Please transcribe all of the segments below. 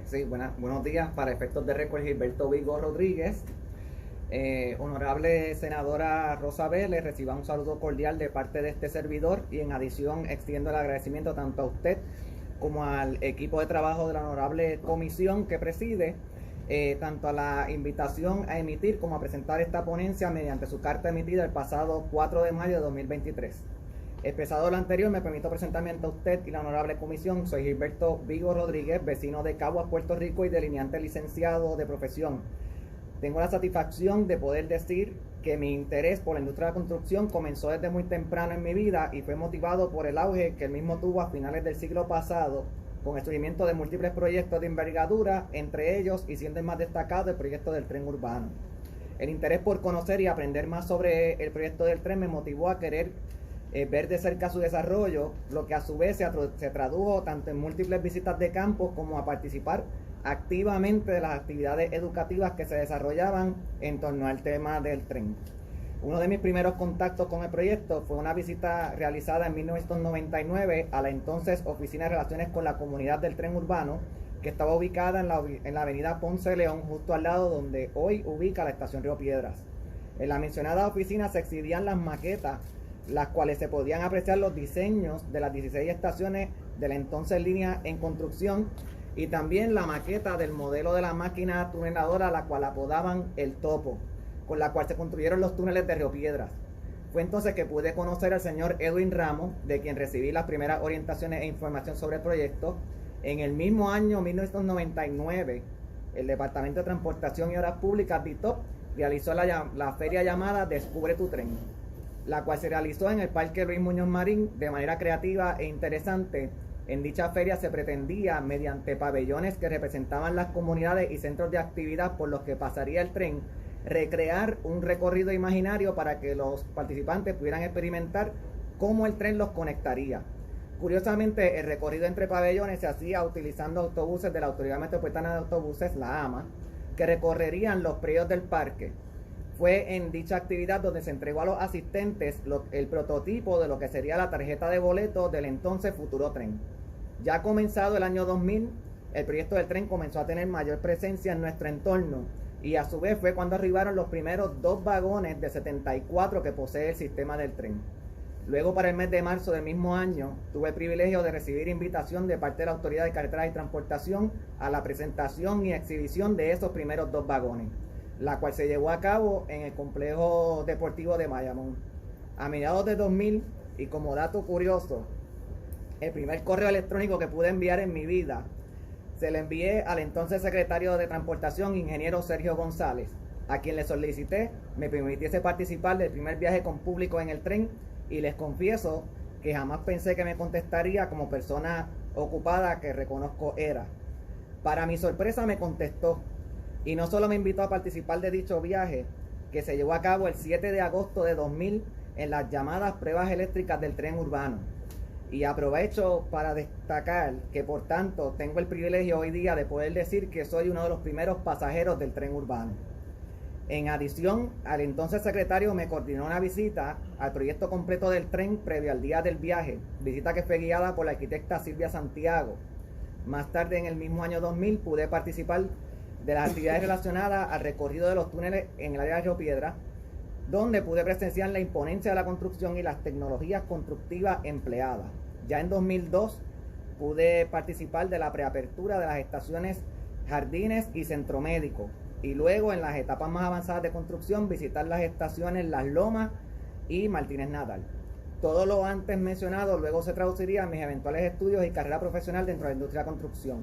Sí, buenos días. Para efectos de récord, Gilberto Vigo Rodríguez. Honorable senadora Rosa Vélez, reciba un saludo cordial de parte de este servidor y en adición extiendo el agradecimiento tanto a usted como al equipo de trabajo de la honorable comisión que preside, tanto a la invitación a emitir como a presentar esta ponencia mediante su carta emitida el pasado 4 de mayo de 2023. Expresado lo anterior, me permito presentarme ante usted y la honorable comisión. Soy Gilberto Vigo Rodríguez, vecino de Caguas, Puerto Rico y delineante licenciado de profesión. Tengo la satisfacción de poder decir que mi interés por la industria de la construcción comenzó desde muy temprano en mi vida y fue motivado por el auge que el mismo tuvo a finales del siglo pasado, con el surgimiento de múltiples proyectos de envergadura, entre ellos y siendo el más destacado el proyecto del tren urbano. El interés por conocer y aprender más sobre el proyecto del tren me motivó a querer ver de cerca su desarrollo, lo que a su vez se tradujo tanto en múltiples visitas de campo como a participar activamente de las actividades educativas que se desarrollaban en torno al tema del tren. Uno de mis primeros contactos con el proyecto fue una visita realizada en 1999 a la entonces Oficina de Relaciones con la Comunidad del Tren Urbano, que estaba ubicada en la avenida Ponce de León, justo al lado donde hoy ubica la estación Río Piedras. En la mencionada oficina se exhibían las maquetas, las cuales se podían apreciar los diseños de las 16 estaciones de la entonces línea en construcción y también la maqueta del modelo de la máquina tuneladora, la cual apodaban el Topo, con la cual se construyeron los túneles de Río Piedras. Fue entonces que pude conocer al señor Edwin Ramos, de quien recibí las primeras orientaciones e información sobre el proyecto. En el mismo año 1999, el Departamento de Transportación y Obras Públicas, DITOP, realizó la feria llamada Descubre tu Tren, la cual se realizó en el Parque Luis Muñoz Marín de manera creativa e interesante. En dicha feria se pretendía, mediante pabellones que representaban las comunidades y centros de actividad por los que pasaría el tren, recrear un recorrido imaginario para que los participantes pudieran experimentar cómo el tren los conectaría. Curiosamente, el recorrido entre pabellones se hacía utilizando autobuses de la Autoridad Metropolitana de Autobuses, la AMA, que recorrerían los predios del parque. Fue en dicha actividad donde se entregó a los asistentes el prototipo de lo que sería la tarjeta de boleto del entonces futuro tren. Ya comenzado el año 2000, el proyecto del tren comenzó a tener mayor presencia en nuestro entorno y a su vez fue cuando arribaron los primeros 2 vagones de 74 que posee el sistema del tren. Luego, para el mes de marzo del mismo año, tuve el privilegio de recibir invitación de parte de la Autoridad de Carreteras y Transportación a la presentación y exhibición de esos primeros 2 vagones, la cual se llevó a cabo en el complejo deportivo de Bayamón. A mediados de 2000, y como dato curioso, el primer correo electrónico que pude enviar en mi vida se le envié al entonces secretario de Transportación, ingeniero Sergio González, a quien le solicité me permitiese participar del primer viaje con público en el tren, y les confieso que jamás pensé que me contestaría como persona ocupada que reconozco era. Para mi sorpresa me contestó, y no solo me invitó a participar de dicho viaje, que se llevó a cabo el 7 de agosto de 2000 en las llamadas pruebas eléctricas del tren urbano. Y aprovecho para destacar que por tanto tengo el privilegio hoy día de poder decir que soy uno de los primeros pasajeros del tren urbano. En adición, al entonces secretario me coordinó una visita al proyecto completo del tren previo al día del viaje, visita que fue guiada por la arquitecta Silvia Santiago. Más tarde, en el mismo año 2000, pude participar de las actividades relacionadas al recorrido de los túneles en el área de Río Piedras, donde pude presenciar la imponencia de la construcción y las tecnologías constructivas empleadas. Ya en 2002 pude participar de la preapertura de las estaciones Jardines y Centro Médico, y luego en las etapas más avanzadas de construcción visitar las estaciones Las Lomas y Martínez Nadal. Todo lo antes mencionado luego se traduciría en mis eventuales estudios y carrera profesional dentro de la industria de la construcción.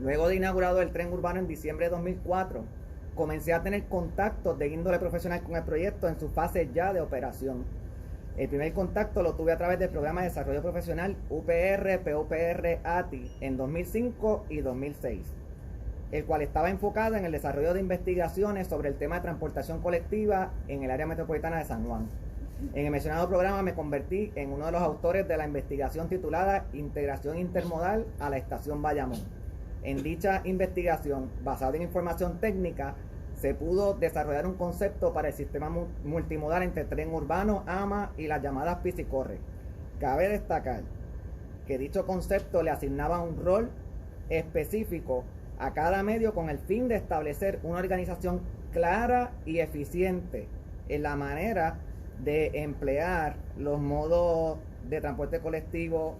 Luego de inaugurado el tren urbano en diciembre de 2004, comencé a tener contactos de índole profesional con el proyecto en su fase ya de operación. El primer contacto lo tuve a través del programa de desarrollo profesional UPR, PUPR, ATI en 2005 y 2006, el cual estaba enfocado en el desarrollo de investigaciones sobre el tema de transportación colectiva en el área metropolitana de San Juan. En el mencionado programa me convertí en uno de los autores de la investigación titulada Integración Intermodal a la Estación Bayamón. En dicha investigación, basada en información técnica, se pudo desarrollar un concepto para el sistema multimodal entre tren urbano, AMA y las llamadas Piscicorre. Cabe destacar que dicho concepto le asignaba un rol específico a cada medio con el fin de establecer una organización clara y eficiente en la manera de emplear los modos de transporte colectivo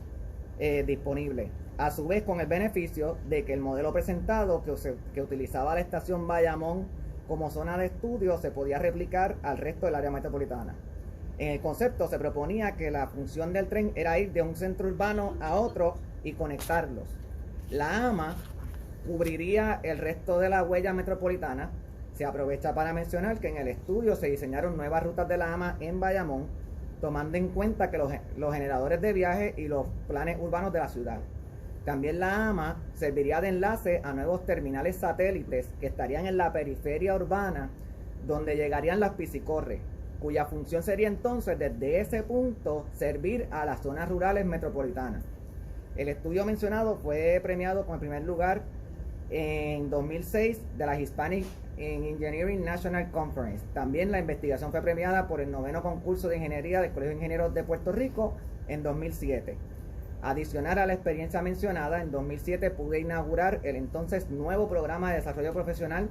disponibles. A su vez, con el beneficio de que el modelo presentado que utilizaba la estación Bayamón como zona de estudio se podía replicar al resto del área metropolitana. En el concepto se proponía que la función del tren era ir de un centro urbano a otro y conectarlos. La AMA cubriría el resto de la huella metropolitana. Se aprovecha para mencionar que en el estudio se diseñaron nuevas rutas de la AMA en Bayamón, tomando en cuenta que los generadores de viaje y los planes urbanos de la ciudad. También la AMA serviría de enlace a nuevos terminales satélites que estarían en la periferia urbana, donde llegarían las piscicorres, cuya función sería entonces desde ese punto servir a las zonas rurales metropolitanas. El estudio mencionado fue premiado con el primer lugar en 2006 de la Hispanic Engineering National Conference. También la investigación fue premiada por el 9º concurso de ingeniería del Colegio de Ingenieros de Puerto Rico en 2007. Adicional a la experiencia mencionada, en 2007 pude inaugurar el entonces nuevo programa de desarrollo profesional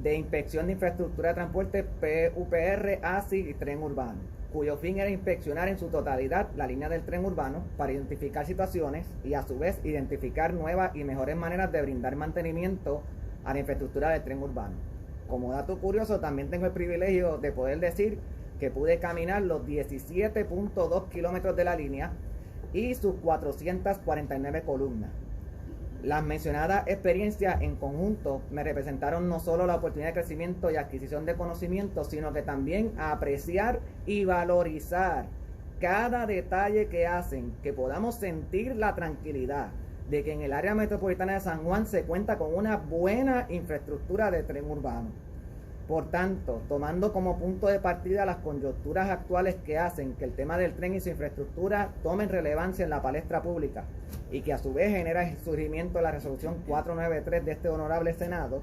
de inspección de infraestructura de transporte PUPR, ASI y tren urbano, cuyo fin era inspeccionar en su totalidad la línea del tren urbano para identificar situaciones y a su vez identificar nuevas y mejores maneras de brindar mantenimiento a la infraestructura del tren urbano. Como dato curioso, también tengo el privilegio de poder decir que pude caminar los 17.2 kilómetros de la línea y sus 449 columnas. Las mencionadas experiencias en conjunto me representaron no solo la oportunidad de crecimiento y adquisición de conocimiento, sino que también a apreciar y valorizar cada detalle que hacen que podamos sentir la tranquilidad de que en el área metropolitana de San Juan se cuenta con una buena infraestructura de tren urbano. Por tanto, tomando como punto de partida las coyunturas actuales que hacen que el tema del tren y su infraestructura tomen relevancia en la palestra pública y que a su vez genera el surgimiento de la resolución 493 de este honorable Senado,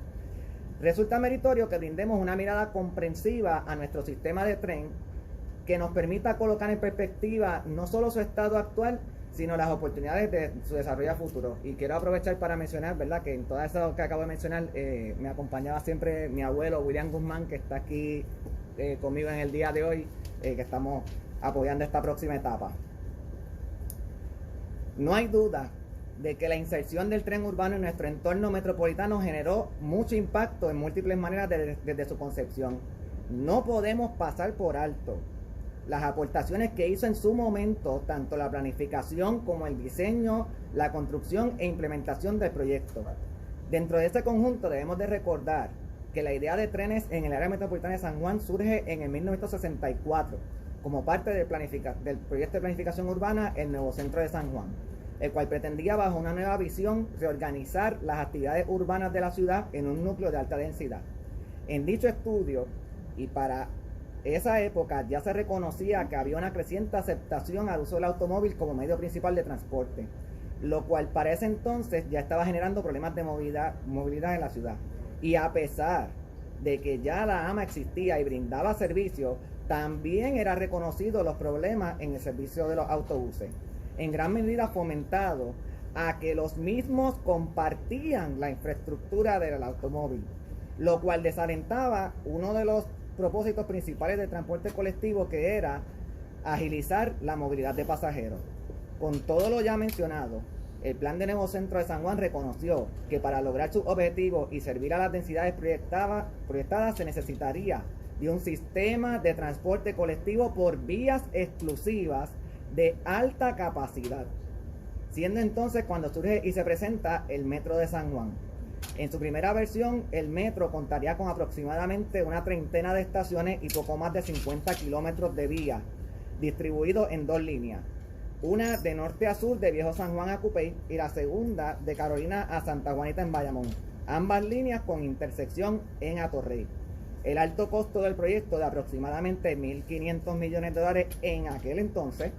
resulta meritorio que brindemos una mirada comprensiva a nuestro sistema de tren que nos permita colocar en perspectiva no solo su estado actual, sino las oportunidades de su desarrollo a futuro. Y quiero aprovechar para mencionar, ¿verdad?, que en todo eso que acabo de mencionar me acompañaba siempre mi abuelo William Guzmán, que está aquí conmigo en el día de hoy, que estamos apoyando esta próxima etapa. No hay duda de que la inserción del tren urbano en nuestro entorno metropolitano generó mucho impacto en múltiples maneras desde su concepción. No podemos pasar por alto las aportaciones que hizo en su momento tanto la planificación como el diseño, la construcción e implementación del proyecto. Dentro de este conjunto debemos de recordar que la idea de trenes en el área metropolitana de San Juan surge en el 1964 como parte del proyecto de planificación urbana El Nuevo Centro de San Juan, el cual pretendía bajo una nueva visión reorganizar las actividades urbanas de la ciudad en un núcleo de alta densidad. En dicho estudio y para esa época ya se reconocía que había una creciente aceptación al uso del automóvil como medio principal de transporte, lo cual para ese entonces ya estaba generando problemas de movilidad en la ciudad. Y a pesar de que ya la AMA existía y brindaba servicio, también era reconocido los problemas en el servicio de los autobuses, en gran medida fomentado a que los mismos compartían la infraestructura del automóvil, lo cual desalentaba uno de los propósitos principales del transporte colectivo, que era agilizar la movilidad de pasajeros. Con todo lo ya mencionado, el Plan de Nuevo Centro de San Juan reconoció que para lograr sus objetivos y servir a las densidades proyectadas se necesitaría de un sistema de transporte colectivo por vías exclusivas de alta capacidad, siendo entonces cuando surge y se presenta el Metro de San Juan. En su primera versión, el metro contaría con aproximadamente una treintena de estaciones y poco más de 50 kilómetros de vía, distribuidos en dos líneas. Una de norte a sur de Viejo San Juan a Cupey y la segunda de Carolina a Santa Juanita en Bayamón. Ambas líneas con intersección en Atorrey. El alto costo del proyecto de aproximadamente $1.500 millones en aquel entonces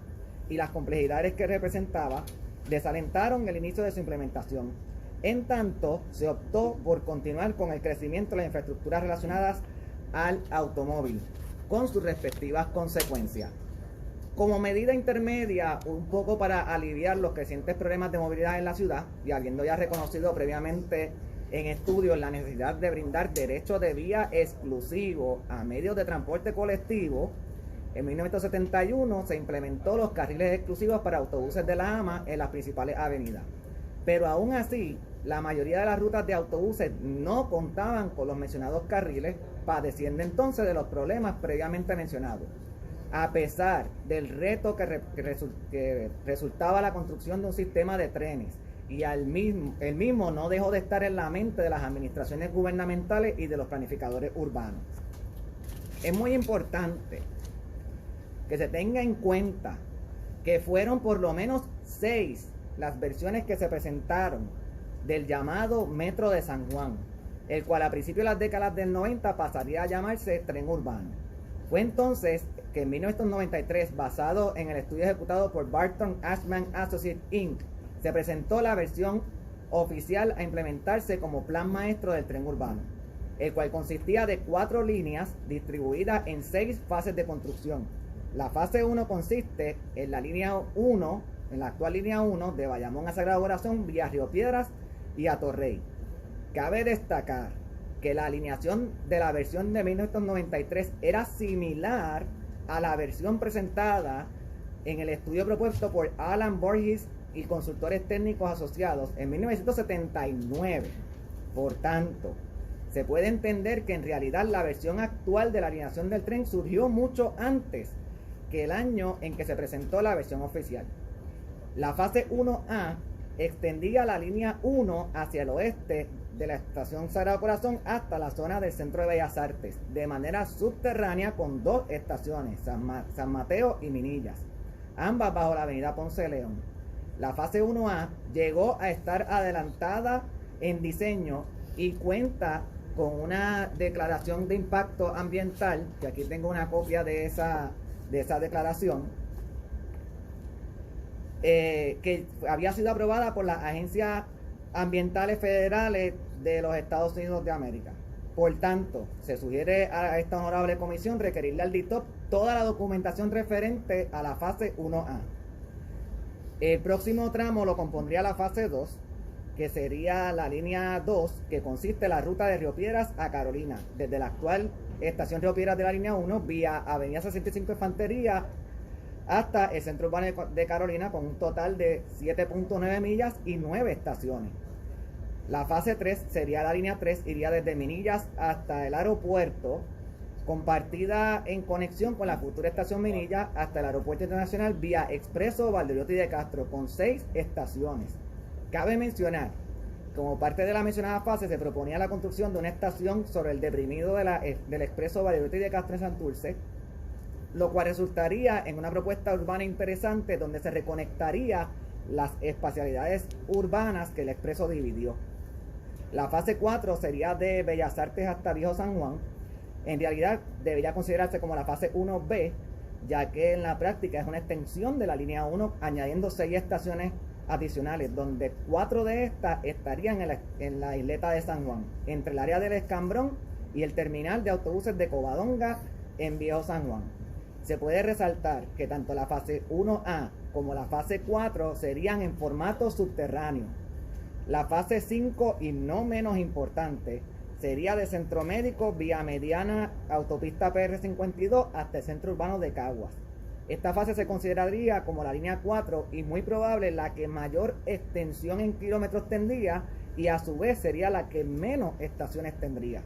y las complejidades que representaba desalentaron el inicio de su implementación. En tanto, se optó por continuar con el crecimiento de las infraestructuras relacionadas al automóvil, con sus respectivas consecuencias. Como medida intermedia, un poco para aliviar los crecientes problemas de movilidad en la ciudad, y habiendo ya reconocido previamente en estudios la necesidad de brindar derecho de vía exclusivo a medios de transporte colectivo, en 1971 se implementó los carriles exclusivos para autobuses de la AMA en las principales avenidas. Pero aún así, la mayoría de las rutas de autobuses no contaban con los mencionados carriles, padeciendo entonces de los problemas previamente mencionados. A pesar del reto que resultaba la construcción de un sistema de trenes, y el mismo no dejó de estar en la mente de las administraciones gubernamentales y de los planificadores urbanos. Es muy importante que se tenga en cuenta que fueron por lo menos 6 las versiones que se presentaron del llamado Metro de San Juan, el cual a principios de las décadas del 90 pasaría a llamarse Tren Urbano. Fue entonces que en 1993, basado en el estudio ejecutado por Barton Ashman Associates Inc., se presentó la versión oficial a implementarse como plan maestro del tren urbano, el cual consistía de 4 líneas distribuidas en 6 fases de construcción. La fase 1 consiste en la línea 1, en la actual línea 1 de Bayamón a Sagrado Corazón vía Río Piedras y a Torrey. Cabe destacar que la alineación de la versión de 1993 era similar a la versión presentada en el estudio propuesto por Alan Borges y consultores técnicos asociados en 1979. Por tanto, se puede entender que en realidad la versión actual de la alineación del tren surgió mucho antes que el año en que se presentó la versión oficial. La fase 1A extendía la línea 1 hacia el oeste de la estación Sagrado Corazón hasta la zona del Centro de Bellas Artes, de manera subterránea con 2 estaciones, San Mateo y Minillas, ambas bajo la avenida Ponce de León. La fase 1A llegó a estar adelantada en diseño y cuenta con una declaración de impacto ambiental, que aquí tengo una copia de esa declaración, que había sido aprobada por las agencias ambientales federales de los Estados Unidos de América. Por tanto, se sugiere a esta honorable comisión requerirle al DITOP toda la documentación referente a la fase 1A. El próximo tramo lo compondría la fase 2, que sería la línea 2, que consiste en la ruta de Río Piedras a Carolina, desde la actual estación Río Piedras de la línea 1 vía Avenida 65 Infantería hasta el centro urbano de Carolina, con un total de 7.9 millas y 9 estaciones. La fase 3 sería la línea 3, iría desde Minillas hasta el aeropuerto, compartida en conexión con la futura estación Minillas hasta el aeropuerto internacional vía Expreso Valdeoriotti de Castro, con 6 estaciones. Cabe mencionar, como parte de la mencionada fase, se proponía la construcción de una estación sobre el deprimido del Expreso Valdeoriotti de Castro en Santurce, lo cual resultaría en una propuesta urbana interesante donde se reconectaría las espacialidades urbanas que el expreso dividió. La fase 4 sería de Bellas Artes hasta Viejo San Juan. En realidad debería considerarse como la fase 1B, ya que en la práctica es una extensión de la línea 1, añadiendo 6 estaciones adicionales, donde 4 de estas estarían en la isleta de San Juan, entre el área del Escambrón y el terminal de autobuses de Covadonga en Viejo San Juan. Se puede resaltar que tanto la fase 1A como la fase 4 serían en formato subterráneo. La fase 5, y no menos importante, sería de Centro Médico vía mediana autopista PR52 hasta el centro urbano de Caguas. Esta fase se consideraría como la línea 4 y muy probable la que mayor extensión en kilómetros tendría, y a su vez sería la que menos estaciones tendría.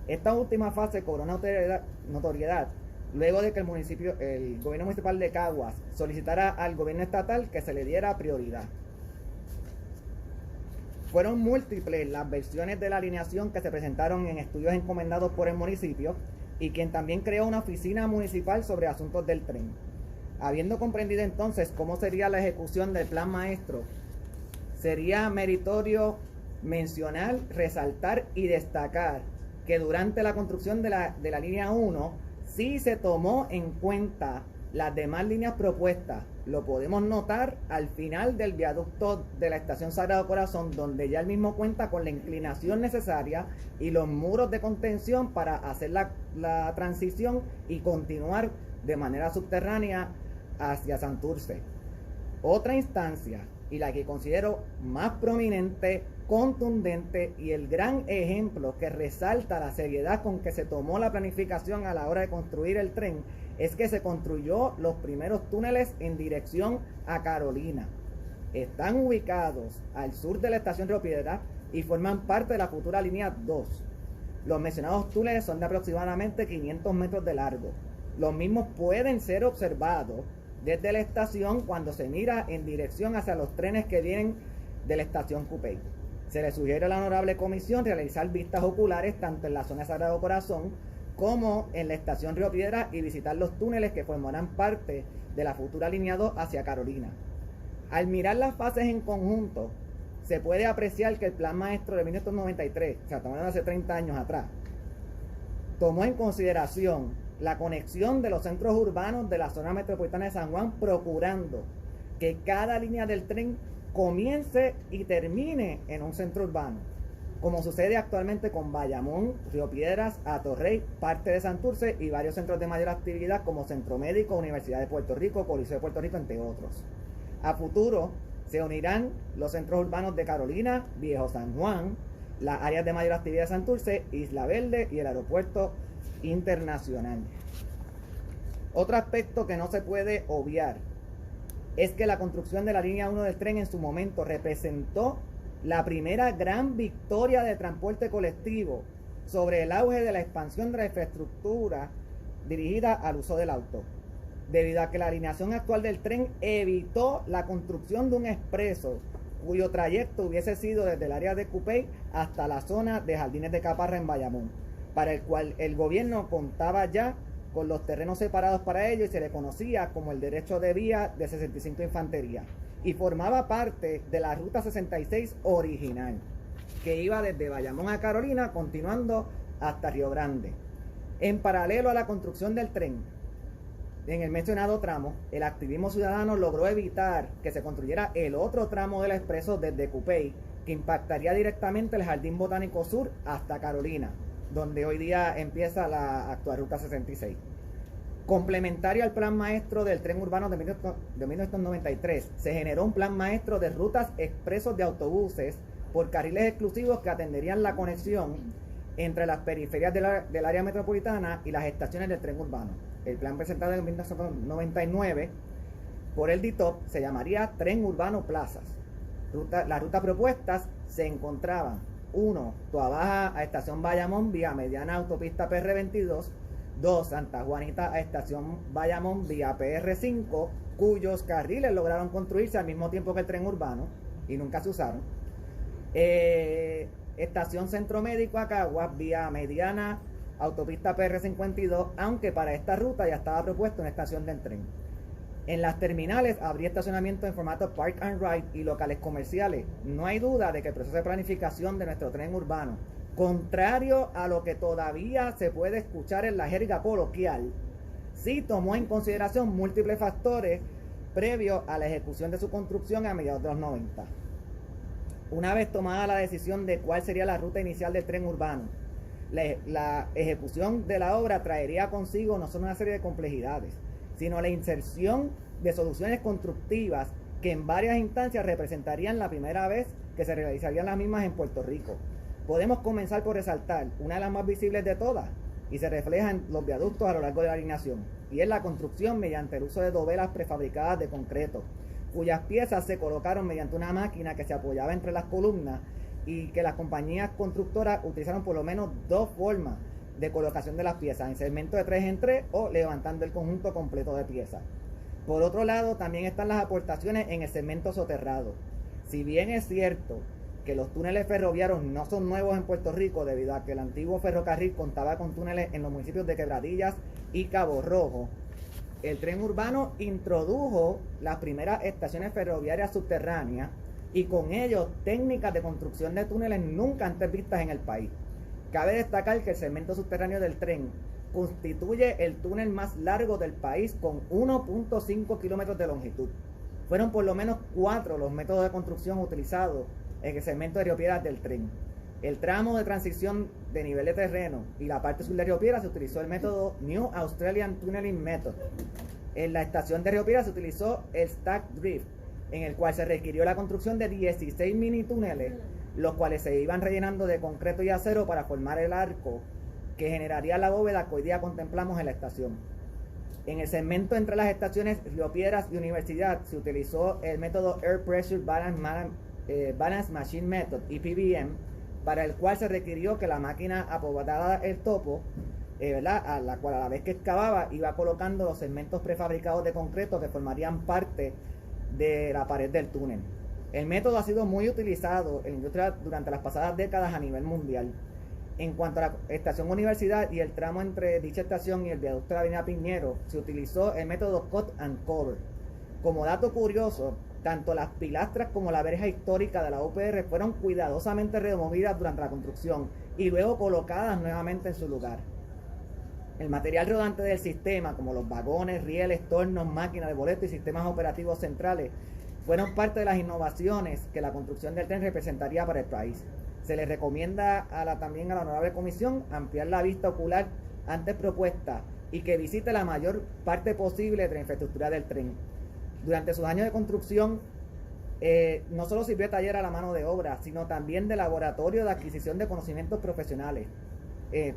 Esta última fase cobró notoriedad luego de que el gobierno municipal de Caguas solicitara al gobierno estatal que se le diera prioridad. Fueron múltiples las versiones de la alineación que se presentaron en estudios encomendados por el municipio, y quien también creó una oficina municipal sobre asuntos del tren. Habiendo comprendido entonces cómo sería la ejecución del plan maestro, sería meritorio mencionar, resaltar y destacar que durante la construcción de la línea 1 sí se tomó en cuenta las demás líneas propuestas. Lo podemos notar al final del viaducto de la estación Sagrado Corazón, donde ya el mismo cuenta con la inclinación necesaria y los muros de contención para hacer la transición y continuar de manera subterránea hacia Santurce. Otra instancia, y la que considero más prominente, contundente y el gran ejemplo que resalta la seriedad con que se tomó la planificación a la hora de construir el tren, es que se construyó los primeros túneles en dirección a Carolina. Están ubicados al sur de la estación Río Piedras y forman parte de la futura línea 2. Los mencionados túneles son de aproximadamente 500 metros de largo. Los mismos pueden ser observados desde la estación cuando se mira en dirección hacia los trenes que vienen de la estación Cupey. Se le sugiere a la honorable comisión realizar vistas oculares tanto en la zona de Sagrado Corazón como en la estación Río Piedras y visitar los túneles que formarán parte de la futura línea 2 hacia Carolina. Al mirar las fases en conjunto, se puede apreciar que el plan maestro de 1993, o sea, tomado hace 30 años atrás, tomó en consideración la conexión de los centros urbanos de la zona metropolitana de San Juan, procurando que cada línea del tren comience y termine en un centro urbano, como sucede actualmente con Bayamón, Río Piedras, Atorrey, parte de Santurce y varios centros de mayor actividad como Centro Médico, Universidad de Puerto Rico, Coliseo de Puerto Rico, entre otros. A futuro se unirán los centros urbanos de Carolina, Viejo San Juan, las áreas de mayor actividad de Santurce, Isla Verde y el aeropuerto internacional. Otro aspecto que no se puede obviar es que la construcción de la línea 1 del tren en su momento representó la primera gran victoria de transporte colectivo sobre el auge de la expansión de la infraestructura dirigida al uso del auto, debido a que la alineación actual del tren evitó la construcción de un expreso cuyo trayecto hubiese sido desde el área de Cupey hasta la zona de Jardines de Caparra en Bayamón, para el cual el gobierno contaba ya con los terrenos separados para ello y se le conocía como el derecho de vía de 65 Infantería, y formaba parte de la Ruta 66 original, que iba desde Bayamón a Carolina, continuando hasta Río Grande. En paralelo a la construcción del tren, en el mencionado tramo, el activismo ciudadano logró evitar que se construyera el otro tramo del expreso desde Cupey, que impactaría directamente el Jardín Botánico Sur hasta Carolina, donde hoy día empieza la actual Ruta 66. Complementario al plan maestro del tren urbano de 1993, se generó un plan maestro de rutas expresos de autobuses por carriles exclusivos que atenderían la conexión entre las periferias del área metropolitana y las estaciones del tren urbano. El plan presentado en 1999 por el DITOP se llamaría Tren Urbano Plazas. Las rutas propuestas se encontraban: 1. Toabaja a Estación Bayamón vía Mediana Autopista PR22. 2. Santa Juanita a Estación Bayamón vía PR5, cuyos carriles lograron construirse al mismo tiempo que el tren urbano y nunca se usaron. Estación Centro Médico a Caguas vía Mediana Autopista PR52, aunque para esta ruta ya estaba propuesto una estación del tren. En las terminales habría estacionamiento en formato Park and Ride y locales comerciales. No hay duda de que el proceso de planificación de nuestro tren urbano, contrario a lo que todavía se puede escuchar en la jerga coloquial, sí tomó en consideración múltiples factores previos a la ejecución de su construcción a mediados de los 90. Una vez tomada la decisión de cuál sería la ruta inicial del tren urbano, la ejecución de la obra traería consigo no solo una serie de complejidades, sino la inserción de soluciones constructivas que en varias instancias representarían la primera vez que se realizarían las mismas en Puerto Rico. Podemos comenzar por resaltar una de las más visibles de todas, y se refleja en los viaductos a lo largo de la alineación, y es la construcción mediante el uso de dovelas prefabricadas de concreto, cuyas piezas se colocaron mediante una máquina que se apoyaba entre las columnas y que las compañías constructoras utilizaron por lo menos dos formas de colocación de las piezas: en segmento de 3 en 3 o levantando el conjunto completo de piezas. Por otro lado, también están las aportaciones en el segmento soterrado. Si bien es cierto que los túneles ferroviarios no son nuevos en Puerto Rico, debido a que el antiguo ferrocarril contaba con túneles en los municipios de Quebradillas y Cabo Rojo, el tren urbano introdujo las primeras estaciones ferroviarias subterráneas y con ello técnicas de construcción de túneles nunca antes vistas en el país. Cabe destacar que el segmento subterráneo del tren constituye el túnel más largo del país, con 1.5 kilómetros de longitud. Fueron por lo menos 4 los métodos de construcción utilizados en el segmento de Río Piedras del tren. El tramo de transición de nivel de terreno y la parte sur de Río Piedras se utilizó el método New Australian Tunneling Method. En la estación de Río Piedras se utilizó el Stack Drift, en el cual se requirió la construcción de 16 mini túneles, los cuales se iban rellenando de concreto y acero para formar el arco que generaría la bóveda que hoy día contemplamos en la estación. En el segmento entre las estaciones Río Piedras y Universidad se utilizó el método Air Pressure Balance Machine Method, EPBM, para el cual se requirió que la máquina apodada el topo, a la cual a la vez que excavaba iba colocando los segmentos prefabricados de concreto que formarían parte de la pared del túnel. El método ha sido muy utilizado en la industria durante las pasadas décadas a nivel mundial. En cuanto a la estación Universidad y el tramo entre dicha estación y el viaducto de la avenida Piñero, se utilizó el método Cut and Cover. Como dato curioso, tanto las pilastras como la verja histórica de la UPR fueron cuidadosamente removidas durante la construcción y luego colocadas nuevamente en su lugar. El material rodante del sistema, como los vagones, rieles, tornos, máquinas de boleto y sistemas operativos centrales, fueron parte de las innovaciones que la construcción del tren representaría para el país. Se le recomienda también a la honorable comisión ampliar la vista ocular antes propuesta y que visite la mayor parte posible de la infraestructura del tren. Durante sus años de construcción, no solo sirvió de taller a la mano de obra, sino también de laboratorio de adquisición de conocimientos profesionales,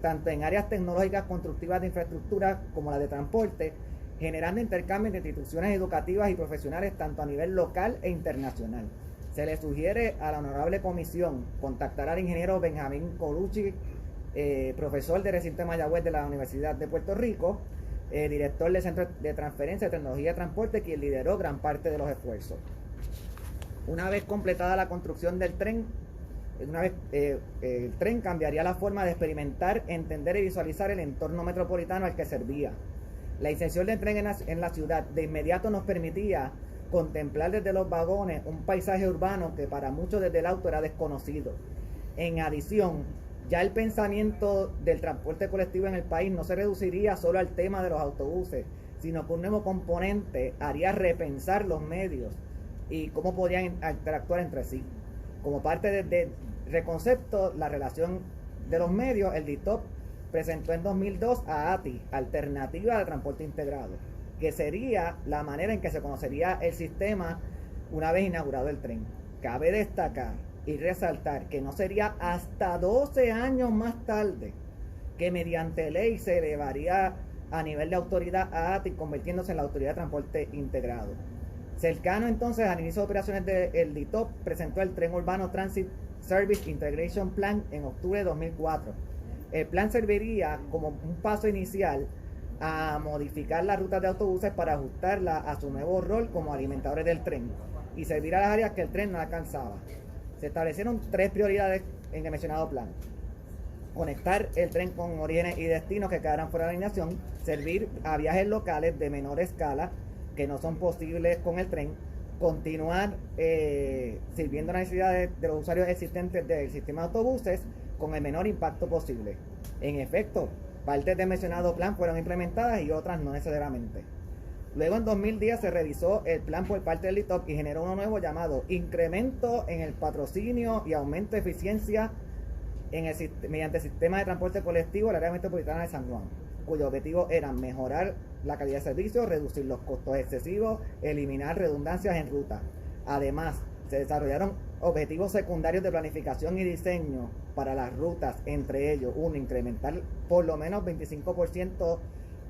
tanto en áreas tecnológicas constructivas de infraestructura como la de transporte, generando intercambios de instituciones educativas y profesionales tanto a nivel local e internacional. Se le sugiere a la honorable comisión contactar al ingeniero Benjamín Colucci, profesor del recinto de Mayagüez de la Universidad de Puerto Rico, director del Centro de Transferencia de Tecnología de Transporte, quien lideró gran parte de los esfuerzos. Una vez completada la construcción del tren, el tren cambiaría la forma de experimentar, entender y visualizar el entorno metropolitano al que servía. La inserción del tren en la ciudad de inmediato nos permitía contemplar desde los vagones un paisaje urbano que para muchos desde el auto era desconocido. En adición, ya el pensamiento del transporte colectivo en el país no se reduciría solo al tema de los autobuses, sino que un nuevo componente haría repensar los medios y cómo podían interactuar entre sí. Como parte del reconcepto, la relación de los medios, el DITOP presentó en 2002 a ATI, Alternativa de Transporte Integrado, que sería la manera en que se conocería el sistema una vez inaugurado el tren. Cabe destacar y resaltar que no sería hasta 12 años más tarde que mediante ley se elevaría a nivel de autoridad a ATI, convirtiéndose en la Autoridad de Transporte Integrado. Cercano entonces al inicio de operaciones del DITOP, presentó el Tren Urbano Transit Service Integration Plan en octubre de 2004. El plan serviría como un paso inicial a modificar las rutas de autobuses para ajustarla a su nuevo rol como alimentadores del tren y servir a las áreas que el tren no alcanzaba. Se establecieron 3 prioridades en el mencionado plan: conectar el tren con orígenes y destinos que quedaran fuera de la alineación, servir a viajes locales de menor escala que no son posibles con el tren, continuar sirviendo las necesidades de los usuarios existentes del sistema de autobuses con el menor impacto posible. En efecto, partes del mencionado plan fueron implementadas y otras no necesariamente. Luego en 2010 se revisó el plan por parte del DITOP y generó uno nuevo llamado Incremento en el Patrocinio y Aumento de Eficiencia mediante el Sistema de Transporte Colectivo del Área Metropolitana de San Juan, cuyo objetivo era mejorar la calidad de servicio, reducir los costos excesivos, eliminar redundancias en ruta. Además, se desarrollaron objetivos secundarios de planificación y diseño para las rutas, entre ellos, uno, incrementar por lo menos 25%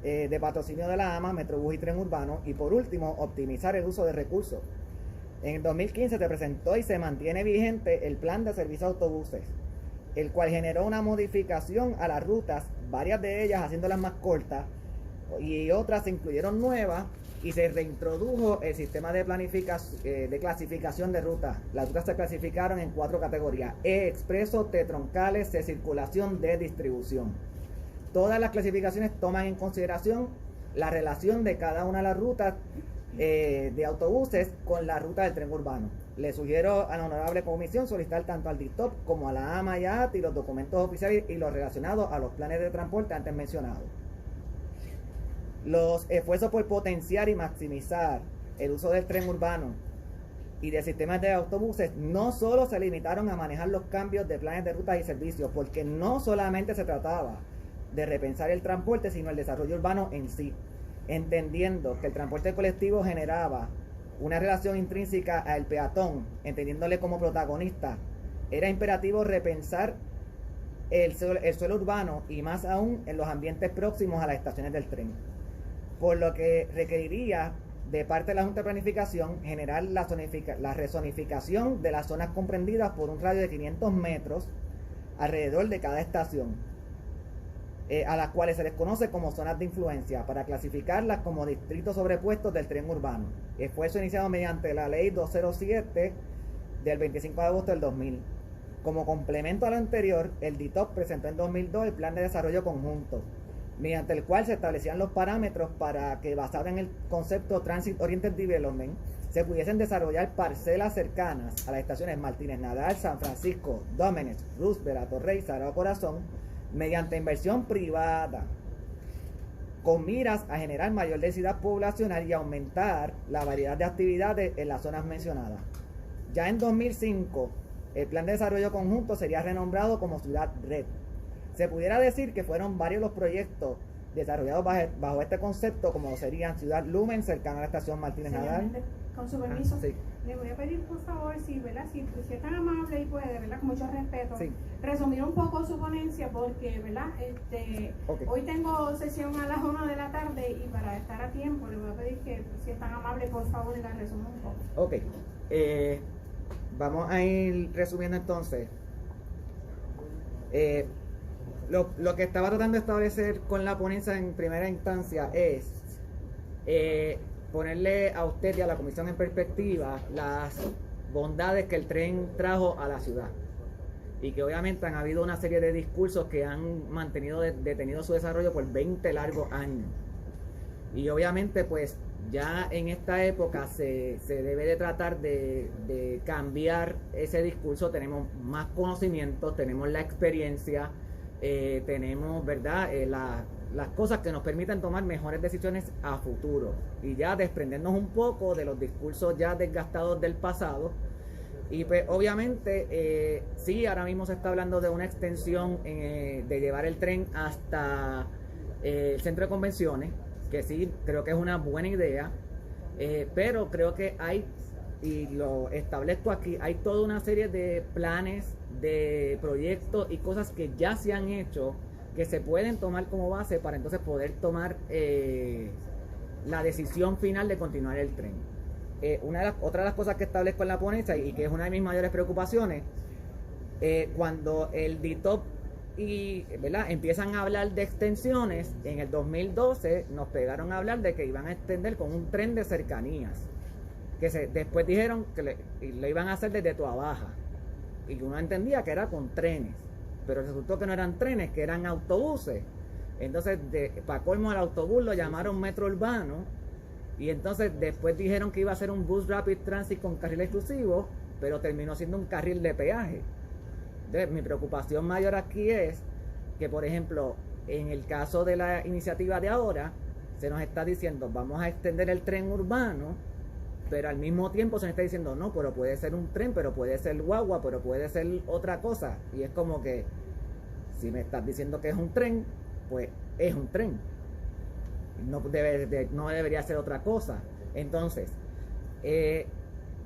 de patrocinio de la AMA, Metrobús y Tren Urbano, y por último, optimizar el uso de recursos. En el 2015 se presentó y se mantiene vigente el Plan de Servicio de Autobuses, el cual generó una modificación a las rutas, varias de ellas haciéndolas más cortas y otras se incluyeron nuevas, y se reintrodujo el sistema de planificación, de clasificación de rutas. Las rutas se clasificaron en 4 categorías: E, expreso, T, troncales, C, circulación, D, distribución. Todas las clasificaciones toman en consideración la relación de cada una de las rutas de autobuses con la ruta del tren urbano. Le sugiero a la honorable comisión solicitar tanto al DITOP como a la AMA y a ATI los documentos oficiales y los relacionados a los planes de transporte antes mencionados. Los esfuerzos por potenciar y maximizar el uso del tren urbano y de sistemas de autobuses no solo se limitaron a manejar los cambios de planes de rutas y servicios, porque no solamente se trataba de repensar el transporte, sino el desarrollo urbano en sí. entendiendo que el transporte colectivo generaba una relación intrínseca al peatón, entendiéndole como protagonista, era imperativo repensar el suelo urbano y más aún en los ambientes próximos a las estaciones del tren, por lo que requeriría de parte de la Junta de Planificación generar la rezonificación de las zonas comprendidas por un radio de 500 metros alrededor de cada estación, a las cuales se les conoce como zonas de influencia, para clasificarlas como distritos sobrepuestos del tren urbano. Esfuerzo iniciado mediante la Ley 207 del 25 de agosto del 2000. Como complemento a lo anterior, el DITOP presentó en 2002 el Plan de Desarrollo Conjunto, mediante el cual se establecían los parámetros para que, basado en el concepto Transit Oriented Development, se pudiesen desarrollar parcelas cercanas a las estaciones Martínez Nadal, San Francisco, Domenech, Roosevelt, Atorrey, Sagrado Corazón, mediante inversión privada, con miras a generar mayor densidad poblacional y aumentar la variedad de actividades en las zonas mencionadas. Ya en 2005, el Plan de Desarrollo Conjunto sería renombrado como Ciudad Red. Se pudiera decir que fueron varios los proyectos desarrollados bajo este concepto, como serían Ciudad Lumen, cercana a la estación Martínez Nadal. Con su permiso, sí. Le voy a pedir por favor, ¿verdad? Si es tan amable y puede, ¿verdad? Con mucho respeto, sí, resumir un poco su ponencia, porque, ¿verdad? Okay. Hoy tengo sesión a las 1 de la tarde y para estar a tiempo le voy a pedir que, si es tan amable, por favor, la resuma un poco. Ok. Vamos a ir resumiendo entonces. Lo que estaba tratando de establecer con la ponencia en primera instancia es ponerle a usted y a la comisión en perspectiva las bondades que el tren trajo a la ciudad, y que obviamente han habido una serie de discursos que han mantenido detenido su desarrollo por 20 largos años, y obviamente pues ya en esta época se debe de tratar de cambiar ese discurso. Tenemos más conocimientos, tenemos la experiencia, tenemos, ¿verdad?, las cosas que nos permiten tomar mejores decisiones a futuro, y ya desprendernos un poco de los discursos ya desgastados del pasado. Y pues obviamente sí, ahora mismo se está hablando de una extensión de llevar el tren hasta el centro de convenciones, que sí, creo que es una buena idea, pero creo que hay, y lo establezco aquí, hay toda una serie de planes, de proyectos y cosas que ya se han hecho, que se pueden tomar como base para entonces poder tomar la decisión final de continuar el tren. Otra de las cosas que establezco en la ponencia, y que es una de mis mayores preocupaciones, cuando el DITOP ¿verdad?, empiezan a hablar de extensiones, en el 2012 nos pegaron a hablar de que iban a extender con un tren de cercanías, que después dijeron que lo iban a hacer desde Toabaja, y uno entendía que era con trenes, pero resultó que no eran trenes, que eran autobuses. Entonces, para colmo, al autobús lo llamaron metro urbano, y entonces después dijeron que iba a ser un bus rapid transit con carril exclusivo, pero terminó siendo un carril de peaje. Entonces, mi preocupación mayor aquí es que, por ejemplo, en el caso de la iniciativa de ahora, se nos está diciendo, vamos a extender el tren urbano, pero al mismo tiempo se nos está diciendo, no, pero puede ser un tren, pero puede ser guagua, pero puede ser otra cosa. Y es como que, si me estás diciendo que es un tren, pues es un tren. No debería ser otra cosa. Entonces, en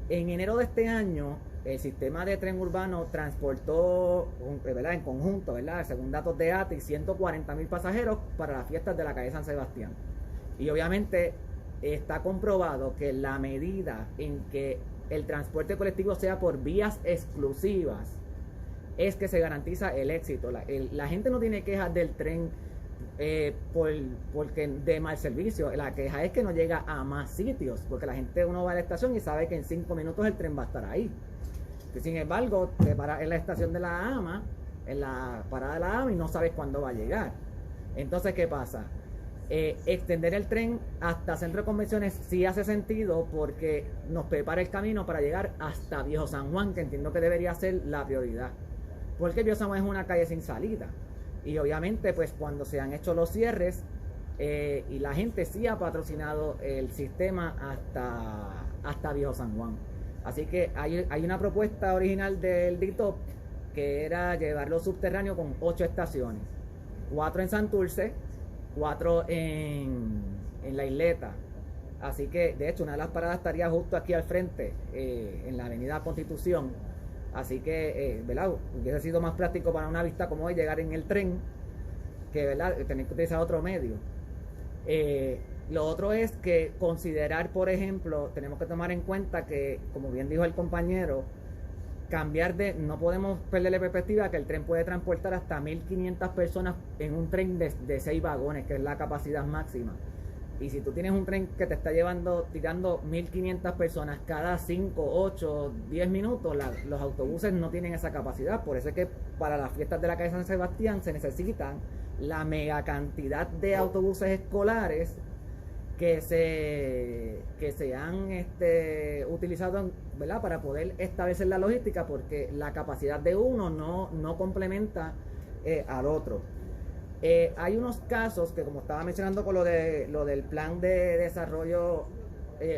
enero de este año, el sistema de tren urbano transportó, ¿verdad?, en conjunto, ¿verdad?, según datos de ATI, 140,000 pasajeros para las fiestas de la calle San Sebastián. Y obviamente está comprobado que la medida en que el transporte colectivo sea por vías exclusivas es que se garantiza el éxito. La gente no tiene quejas del tren porque de mal servicio. La queja es que no llega a más sitios, porque la gente, uno va a la estación y sabe que en 5 minutos el tren va a estar ahí. Sin embargo, te paras en la estación de la AMA, en la parada de la AMA, y no sabes cuándo va a llegar. Entonces, ¿qué pasa? Extender el tren hasta Centro de Convenciones sí hace sentido, porque nos prepara el camino para llegar hasta Viejo San Juan, que entiendo que debería ser la prioridad, porque Viejo San Juan es una calle sin salida, y obviamente pues cuando se han hecho los cierres y la gente sí ha patrocinado el sistema hasta Viejo San Juan. Así que hay una propuesta original del DITOP que era llevarlo subterráneo con 8 estaciones, 4 en Santurce, 4 en en la isleta. Así que, de hecho, una de las paradas estaría justo aquí al frente, en la avenida Constitución. Así que, ¿verdad? Hubiese sido más práctico para una vista como hoy llegar en el tren que, ¿verdad?, tener que utilizar otro medio. Lo otro es que considerar, por ejemplo, tenemos que tomar en cuenta que, como bien dijo el compañero, no podemos perder la perspectiva que el tren puede transportar hasta 1.500 personas en un tren de 6 vagones, que es la capacidad máxima. Y si tú tienes un tren que te está tirando 1.500 personas cada 5, 8, 10 minutos, los autobuses no tienen esa capacidad. Por eso es que para las fiestas de la calle San Sebastián se necesitan la mega cantidad de autobuses escolares que se han utilizado, ¿verdad?, para poder establecer la logística, porque la capacidad de uno no complementa al otro. Hay unos casos que, como estaba mencionando con lo del plan de desarrollo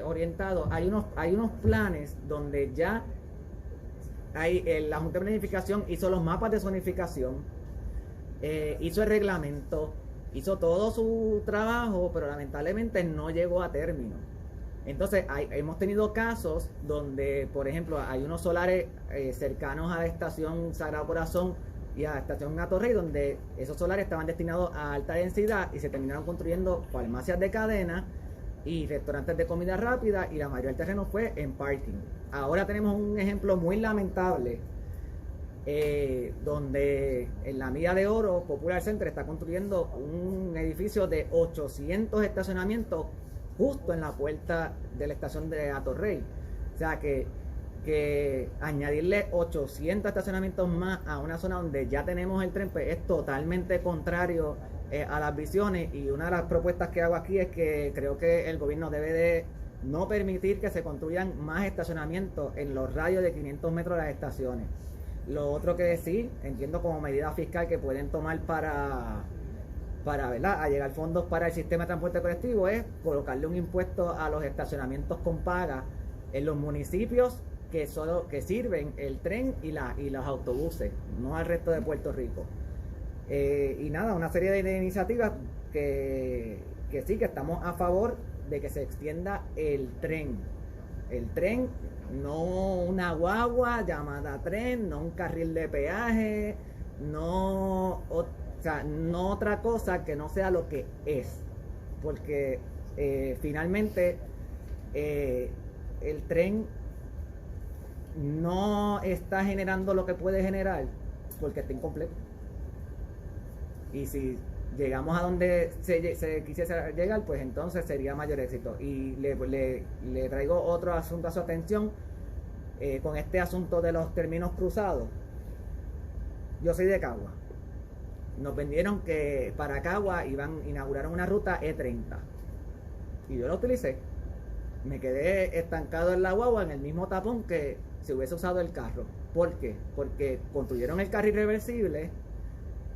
orientado, hay unos planes donde ya la Junta de Planificación hizo los mapas de zonificación, hizo el reglamento, hizo todo su trabajo, pero lamentablemente no llegó a término. Entonces hemos tenido casos donde, por ejemplo, hay unos solares cercanos a la estación Sagrado Corazón y a la estación Atorrey, donde esos solares estaban destinados a alta densidad y se terminaron construyendo farmacias de cadena y restaurantes de comida rápida, y la mayoría del terreno fue en parking. Ahora tenemos un ejemplo muy lamentable, donde en la Milla de Oro Popular Center está construyendo un edificio de 800 estacionamientos justo en la puerta de la estación de Atorrey. O sea que añadirle 800 estacionamientos más a una zona donde ya tenemos el tren, pues es totalmente contrario a las visiones. Y una de las propuestas que hago aquí es que creo que el gobierno debe de no permitir que se construyan más estacionamientos en los radios de 500 metros de las estaciones. Lo otro que sí, entiendo como medida fiscal que pueden tomar para ¿verdad?, allegar fondos para el sistema de transporte colectivo, es colocarle un impuesto a los estacionamientos con paga en los municipios que sirven el tren y los autobuses, no al resto de Puerto Rico. Y nada, una serie de iniciativas que sí, que estamos a favor de que se extienda el tren. El tren, no una guagua llamada tren, no un carril de peaje, no otra cosa que no sea lo que es. Porque finalmente el tren no está generando lo que puede generar porque está incompleto. Y si llegamos a donde se quisiese llegar, pues entonces sería mayor éxito. Y le traigo otro asunto a su atención, con este asunto de los términos cruzados. Yo soy de Cagua. Nos vendieron que para Cagua inauguraron una ruta E30 y yo la utilicé. Me quedé estancado en la guagua, en el mismo tapón que si hubiese usado el carro. ¿Por qué? Porque construyeron el carril reversible,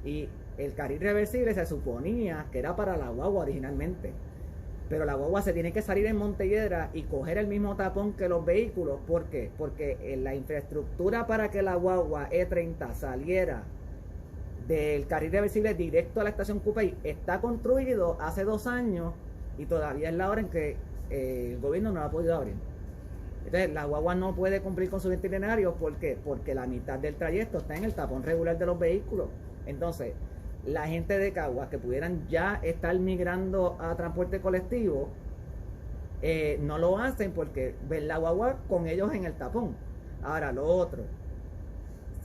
y el carril reversible se suponía que era para la guagua originalmente, pero la guagua se tiene que salir en Montelledra y coger el mismo tapón que los vehículos. ¿Por qué? Porque la infraestructura para que la guagua E30 saliera del carril reversible directo a la estación Cupey está construido hace 2 años y todavía es la hora en que el gobierno no la ha podido abrir. Entonces la guagua no puede cumplir con su itinerario. ¿Por qué? Porque la mitad del trayecto está en el tapón regular de los vehículos. Entonces la gente de Caguas que pudieran ya estar migrando a transporte colectivo, no lo hacen porque ven la guagua con ellos en el tapón. Ahora, lo otro,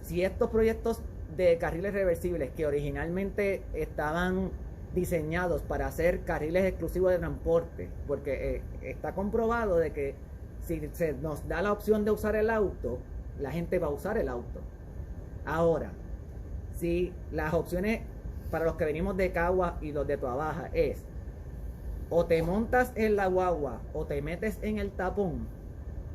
si estos proyectos de carriles reversibles que originalmente estaban diseñados para hacer carriles exclusivos de transporte, porque está comprobado de que si se nos da la opción de usar el auto, la gente va a usar el auto. Ahora, si las opciones para los que venimos de Caguas y los de Toabaja es o te montas en la guagua o te metes en el tapón,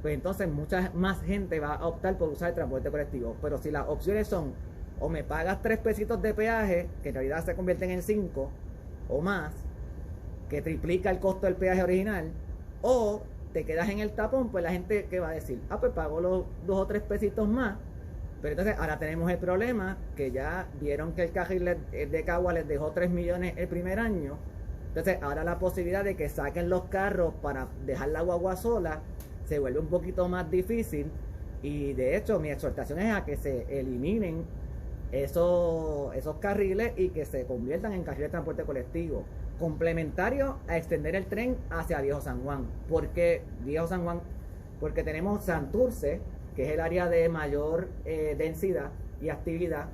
pues entonces mucha más gente va a optar por usar el transporte colectivo. Pero si las opciones son o me pagas 3 pesitos de peaje, que en realidad se convierten en 5 o más, que triplica el costo del peaje original, o te quedas en el tapón, pues la gente, ¿qué va a decir? Pues pago los 2 o 3 pesitos más. Pero entonces ahora tenemos el problema que ya vieron que el carril de Cagua les dejó 3 millones el primer año, Entonces, ahora la posibilidad de que saquen los carros para dejar la guagua sola se vuelve un poquito más difícil. Y de hecho, mi exhortación es a que se eliminen esos carriles y que se conviertan en carriles de transporte colectivo, complementario a extender el tren hacia Viejo San Juan. Porque Viejo San Juan, porque tenemos Santurce, que es el área de mayor densidad y actividad,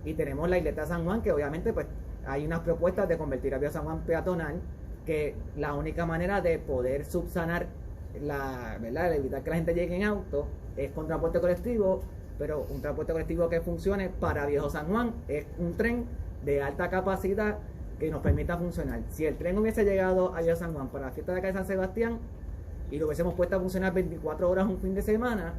y tenemos la isleta de San Juan, que obviamente pues hay unas propuestas de convertir a Viejo San Juan peatonal, que la única manera de poder subsanar ¿verdad?, de evitar que la gente llegue en auto es con transporte colectivo, pero un transporte colectivo que funcione para Viejo San Juan es un tren de alta capacidad que nos permita funcionar. Si el tren hubiese llegado a Viejo San Juan para la fiesta de acá de San Sebastián y lo hubiésemos puesto a funcionar 24 horas un fin de semana,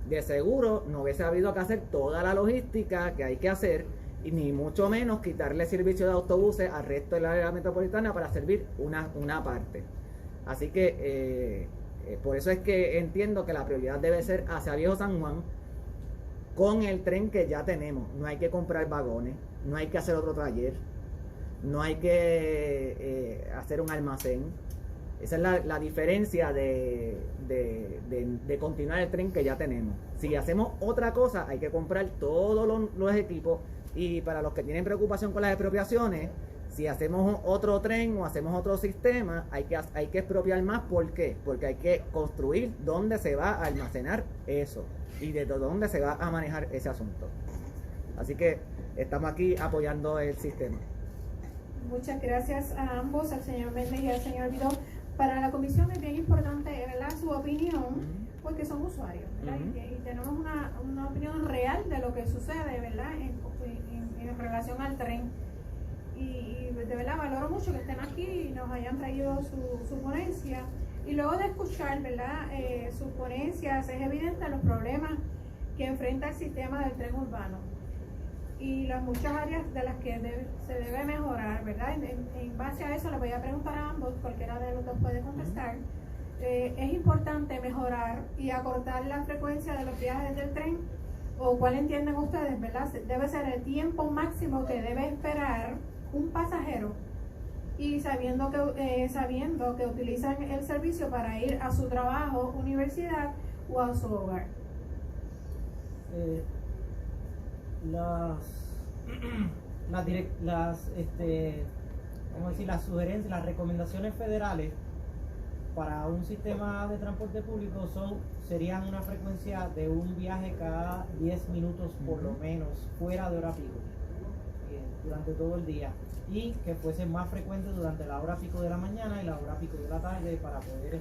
de seguro no hubiese habido que hacer toda la logística que hay que hacer, y ni mucho menos quitarle servicio de autobuses al resto de la área metropolitana para servir una parte. Así que por eso es que entiendo que la prioridad debe ser hacia Viejo San Juan con el tren que ya tenemos. No hay que comprar vagones, no hay que hacer otro taller, no hay que hacer un almacén. Esa es la diferencia de continuar el tren que ya tenemos. Si hacemos otra cosa, hay que comprar todos los equipos. Y para los que tienen preocupación con las expropiaciones, si hacemos otro tren o hacemos otro sistema, hay que expropiar más. ¿Por qué? Porque hay que construir dónde se va a almacenar eso y de dónde se va a manejar ese asunto. Así que estamos aquí apoyando el sistema. Muchas gracias a ambos, al señor Méndez y al señor Vidó. Para la comisión es bien importante, ¿verdad?, su opinión, porque son usuarios, ¿verdad? Y tenemos una opinión real de lo que sucede, ¿verdad?, en relación al tren. Y de verdad valoro mucho que estén aquí y nos hayan traído su ponencia. Y luego de escuchar, ¿verdad?, sus ponencias, es evidente los problemas que enfrenta el sistema del tren urbano y las muchas áreas de las que se debe mejorar, ¿verdad? En base a eso les voy a preguntar a ambos, cualquiera de los dos puede contestar. ¿Es importante mejorar y acortar la frecuencia de los viajes del tren? ¿O cuál entienden ustedes, verdad? Debe ser el tiempo máximo que debe esperar un pasajero, y sabiendo que utilizan el servicio para ir a su trabajo, universidad o a su hogar. Las sugerencias, las recomendaciones federales para un sistema de transporte público serían una frecuencia de un viaje cada 10 minutos por lo menos, fuera de hora pico, durante todo el día, y que fuese más frecuente durante la hora pico de la mañana y la hora pico de la tarde para poder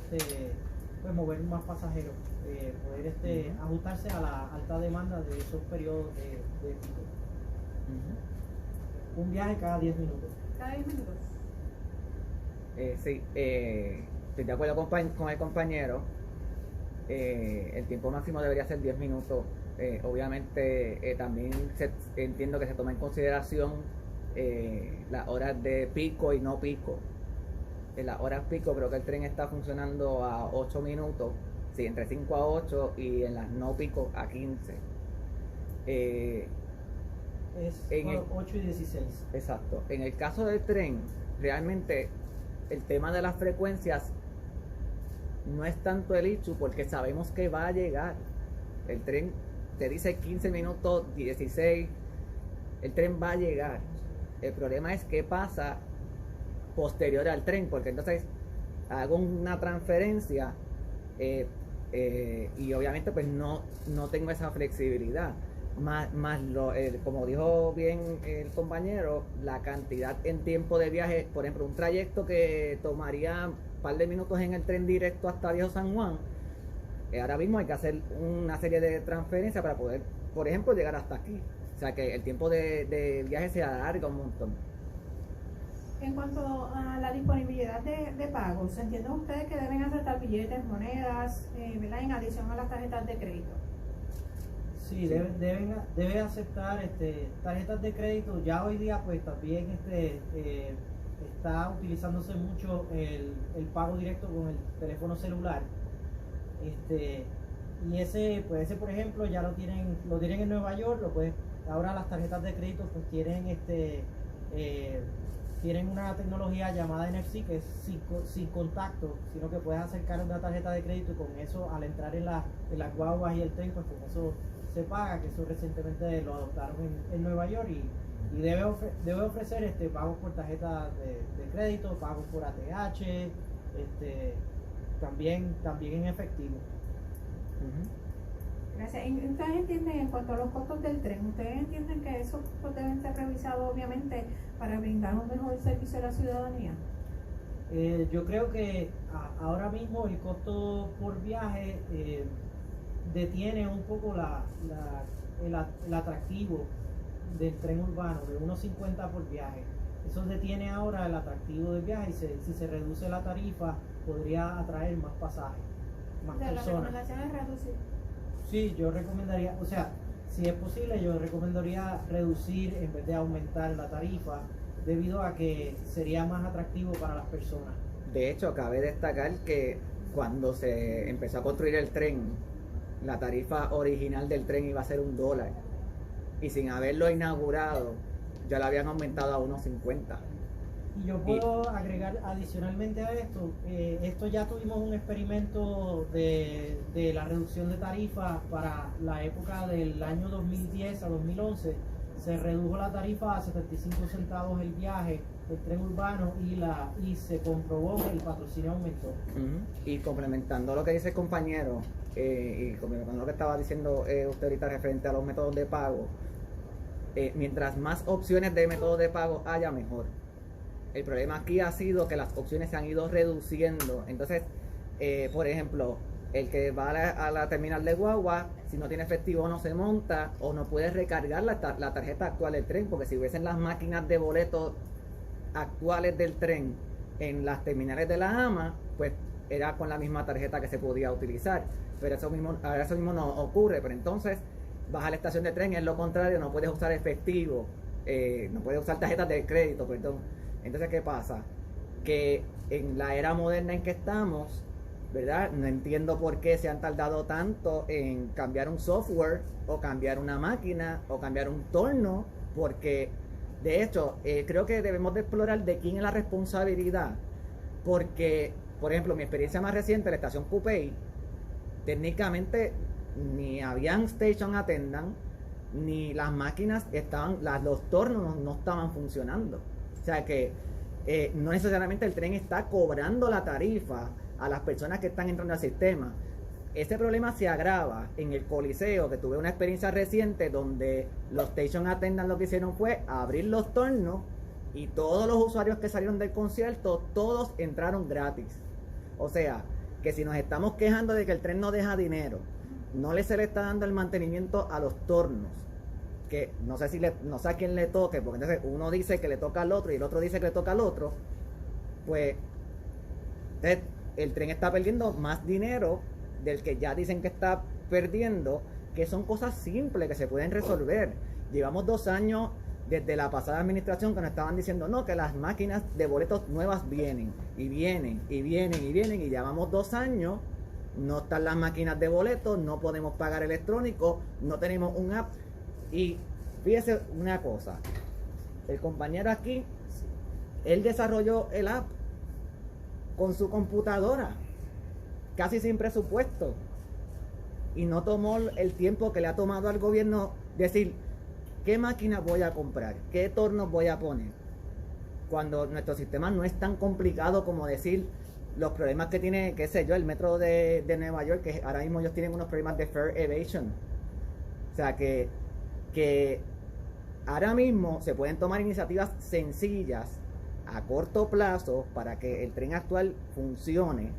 pues mover más pasajeros, poder ajustarse a la alta demanda de esos periodos de pico. Un viaje cada 10 minutos. Cada 10 minutos. Sí, estoy de acuerdo con el compañero. El tiempo máximo debería ser 10 minutos. Obviamente también entiendo que se toma en consideración las horas de pico y no pico. En las horas pico creo que el tren está funcionando a 8 minutos, sí, entre 5 a 8, y en las no pico a 15. Es 8 y 16. Exacto. En el caso del tren, realmente el tema de las frecuencias no es tanto el issue, porque sabemos que va a llegar. El tren te dice 15 minutos, 16. El tren va a llegar. El problema es qué pasa posterior al tren, porque entonces hago una transferencia y obviamente pues no tengo esa flexibilidad. Más como dijo bien el compañero, la cantidad en tiempo de viaje, por ejemplo, un trayecto que tomaría un par de minutos en el tren directo hasta Viejo San Juan, ahora mismo hay que hacer una serie de transferencias para poder, por ejemplo, llegar hasta aquí. O sea que el tiempo de viaje se alarga un montón. En cuanto a la disponibilidad de pagos, ¿entienden ustedes que deben aceptar billetes, monedas, ¿verdad?, en adición a las tarjetas de crédito? Sí, debe aceptar tarjetas de crédito. Ya hoy día pues también está utilizándose mucho el pago directo con el teléfono celular. Y ese por ejemplo ya lo tienen en Nueva York. Ahora las tarjetas de crédito pues tienen tienen una tecnología llamada NFC que es sin contacto, sino que puedes acercar una tarjeta de crédito y con eso al entrar en las guaguas y el tren, pues con eso se paga, que eso recientemente lo adoptaron en Nueva York y debe ofrecer pagos por tarjeta de crédito, pagos por ATH, también en efectivo. Gracias. ¿Ustedes entienden en cuanto a los costos del tren? ¿Ustedes entienden que esos costos deben ser revisados obviamente para brindar un mejor servicio a la ciudadanía? Yo creo que ahora mismo el costo por viaje detiene un poco el atractivo del tren urbano de 1.50 por viaje. Eso detiene ahora el atractivo del viaje y si se reduce la tarifa podría atraer más pasajes, más personas. La recomendación es reducir. Sí, yo recomendaría, o sea, si es posible, yo recomendaría reducir en vez de aumentar la tarifa, debido a que sería más atractivo para las personas. De hecho, cabe destacar que cuando se empezó a construir el tren, la tarifa original del tren iba a ser $1, y sin haberlo inaugurado, ya la habían aumentado a 1.50. Y yo puedo agregar adicionalmente a esto ya tuvimos un experimento de la reducción de tarifa para la época del año 2010 a 2011. Se redujo la tarifa a 75 centavos el viaje del tren urbano y se comprobó que el patrocinio aumentó. Y complementando lo que dice el compañero, y complementando lo que estaba diciendo usted ahorita referente a los métodos de pago, mientras más opciones de métodos de pago haya, mejor. El problema aquí ha sido que las opciones se han ido reduciendo. Entonces, por ejemplo, el que va a la terminal de guagua, si no tiene efectivo no se monta o no puede recargar la tarjeta actual del tren, porque si hubiesen las máquinas de boletos actuales del tren en las terminales de la AMA, pues era con la misma tarjeta que se podía utilizar. Pero eso mismo no ocurre. Pero entonces vas a la estación de tren y es lo contrario, no puedes usar efectivo, no puedes usar tarjetas de crédito, perdón. Entonces, ¿qué pasa? Que en la era moderna en que estamos, ¿verdad? No entiendo por qué se han tardado tanto en cambiar un software o cambiar una máquina o cambiar un torno, porque de hecho creo que debemos de explorar de quién es la responsabilidad, porque por ejemplo mi experiencia más reciente, la estación Cupey, técnicamente ni habían station attendant ni las máquinas estaban, los tornos no estaban funcionando. O sea que no necesariamente el tren está cobrando la tarifa a las personas que están entrando al sistema. Ese problema se agrava en el Coliseo, que tuve una experiencia reciente donde los station attendants lo que hicieron fue abrir los tornos y todos los usuarios que salieron del concierto, todos entraron gratis. O sea, que si nos estamos quejando de que el tren no deja dinero, no se le está dando el mantenimiento a los tornos, que no sé a quién le toque, porque entonces uno dice que le toca al otro y el otro dice que le toca al otro, pues el tren está perdiendo más dinero del que ya dicen que está perdiendo, que son cosas simples que se pueden resolver. Llevamos 2 años desde la pasada administración que nos estaban diciendo no, que las máquinas de boletos nuevas vienen y vienen y vienen y vienen, y llevamos 2 años, no están las máquinas de boletos, no podemos pagar electrónico, no tenemos un app. Y fíjese una cosa, el compañero aquí, él desarrolló el app con su computadora, casi sin presupuesto, y no tomó el tiempo que le ha tomado al gobierno decir qué máquina voy a comprar, qué tornos voy a poner, cuando nuestro sistema no es tan complicado como decir los problemas que tiene, qué sé yo, el metro de Nueva York, que ahora mismo ellos tienen unos problemas de fare evasion. O sea que ahora mismo se pueden tomar iniciativas sencillas a corto plazo para que el tren actual funcione.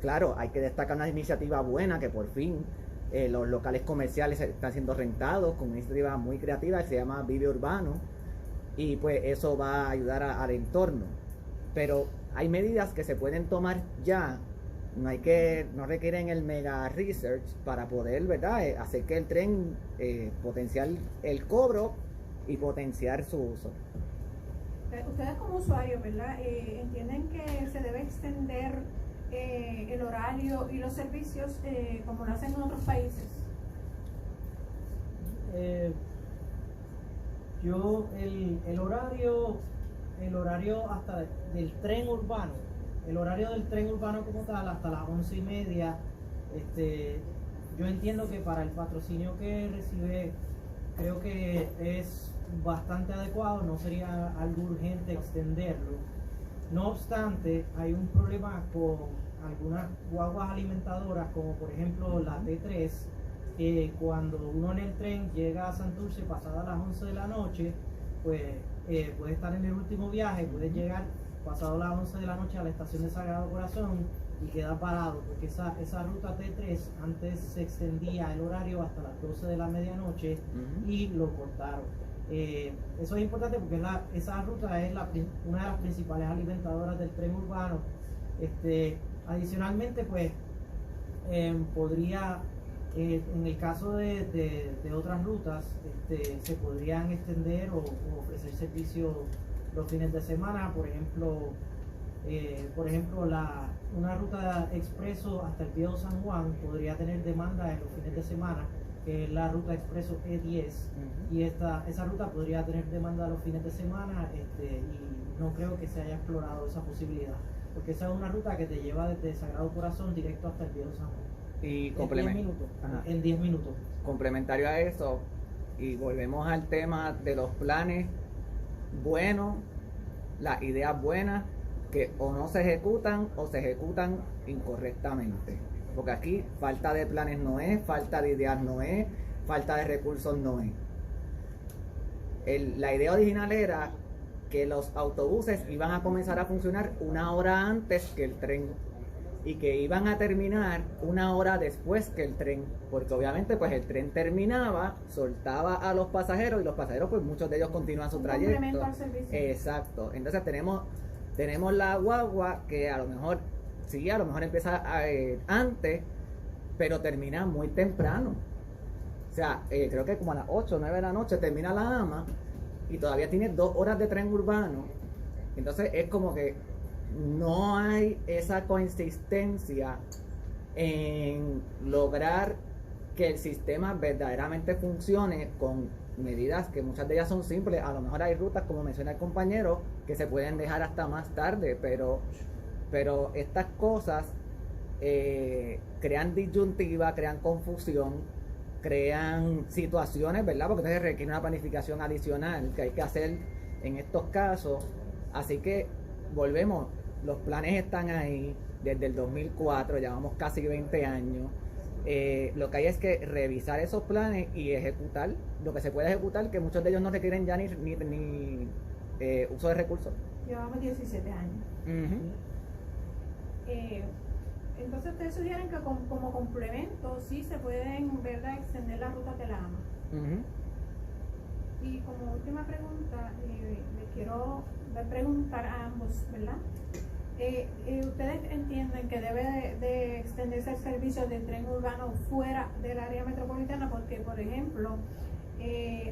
Claro, hay que destacar una iniciativa buena, que por fin los locales comerciales están siendo rentados con una iniciativa muy creativa que se llama Vive Urbano, y pues eso va a ayudar al entorno. Pero hay medidas que se pueden tomar ya, no requieren el mega research para poder, ¿verdad?, hacer que el tren potenciar el cobro y potenciar su uso. Ustedes como usuarios, ¿verdad?, entienden que se debe extender el horario y los servicios como lo hacen en otros países. El horario el horario del tren urbano, el horario del tren urbano como tal, hasta las 11:30, yo entiendo que para el patrocinio que recibe, creo que es bastante adecuado, no sería algo urgente extenderlo. No obstante, hay un problema con algunas guaguas alimentadoras, como por ejemplo la T3, que cuando uno en el tren llega a Santurce pasada las 11 de la noche, pues puede estar en el último viaje, puede llegar pasado las 11 de la noche a la estación de Sagrado Corazón y queda parado, porque esa ruta T3 antes se extendía el horario hasta las 12 de la medianoche y lo cortaron. Eso es importante porque esa ruta es una de las principales alimentadoras del tren urbano. Adicionalmente, pues podría, en el caso de otras rutas, se podrían extender o ofrecer servicios los fines de semana. Por ejemplo, una ruta expreso hasta el Viejo San Juan podría tener demanda en los fines de semana, que es la ruta expreso E10, y esa ruta podría tener demanda los fines de semana, y no creo que se haya explorado esa posibilidad, porque esa es una ruta que te lleva desde Sagrado Corazón directo hasta el Viejo San Juan. Y en 10 minutos. Complementario a eso, y volvemos al tema de los planes buenos, las ideas buenas, que o no se ejecutan o se ejecutan incorrectamente. Porque aquí falta de planes no es, falta de ideas no es, falta de recursos no es. La idea original era que los autobuses iban a comenzar a funcionar 1 hora antes que el tren y que iban a terminar 1 hora después que el tren, porque obviamente pues el tren terminaba, soltaba a los pasajeros y los pasajeros pues muchos de ellos continúan su trayecto. Complemento al servicio. Exacto. Entonces tenemos la guagua que a lo mejor empieza antes, pero termina muy temprano. O sea, creo que como a las 8 o 9 de la noche termina la AMA y todavía tiene 2 horas de tren urbano. Entonces es como que no hay esa consistencia en lograr que el sistema verdaderamente funcione con medidas que muchas de ellas son simples. A lo mejor hay rutas, como menciona el compañero, que se pueden dejar hasta más tarde, pero estas cosas crean disyuntiva, crean confusión, crean situaciones, ¿verdad? Porque entonces requiere una planificación adicional que hay que hacer en estos casos. Así que volvemos, los planes están ahí desde el 2004, llevamos casi 20 años. Lo que hay es que revisar esos planes y ejecutar lo que se puede ejecutar, que muchos de ellos no requieren ya ni uso de recursos. Llevamos 17 años. Entonces ustedes sugieren que como complemento sí se pueden, ¿verdad?, extender las rutas de la AMA. Y como última pregunta, le quiero preguntar a ambos, ¿verdad? ¿Ustedes entienden que debe de extenderse el servicio del tren urbano fuera del área metropolitana? Porque, por ejemplo,